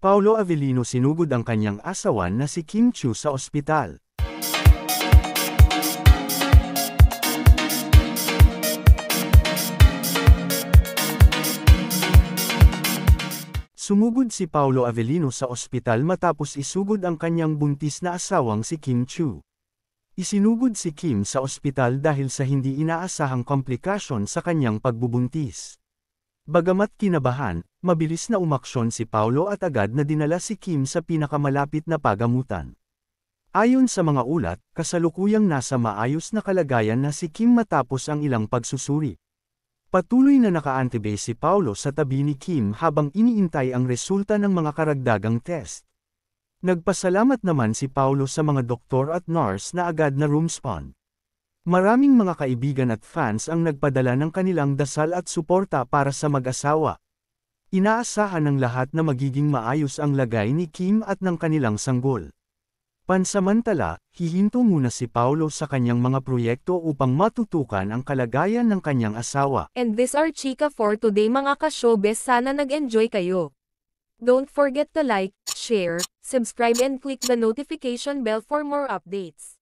Paolo Avellino sinugod ang kanyang asawan na si Kim Chiu sa ospital. Sumugod si Paolo Avellino sa ospital matapos isugod ang kanyang buntis na asawang si Kim Chiu. Isinugod si Kim sa ospital dahil sa hindi inaasahang komplikasyon sa kanyang pagbubuntis. Bagamat kinabahan, mabilis na umaksyon si Paolo at agad na dinala si Kim sa pinakamalapit na pagamutan. Ayon sa mga ulat, kasalukuyang nasa maayos na kalagayan na si Kim matapos ang ilang pagsusuri. Patuloy na naka-antibay si Paolo sa tabi ni Kim habang iniintay ang resulta ng mga karagdagang test. Nagpasalamat naman si Paolo sa mga doktor at nurse na agad na rumespond. Maraming mga kaibigan at fans ang nagpadala ng kanilang dasal at suporta para sa mag-asawa. Inaasahan ng lahat na magiging maayos ang lagay ni Kim at ng kanilang sanggol. Pansamantala, hihinto muna si Paolo sa kanyang mga proyekto upang matutukan ang kalagayan ng kanyang asawa. And this are chika for today mga ka-showbiz, sana nag-enjoy kayo. Don't forget to like, share, subscribe and click the notification bell for more updates.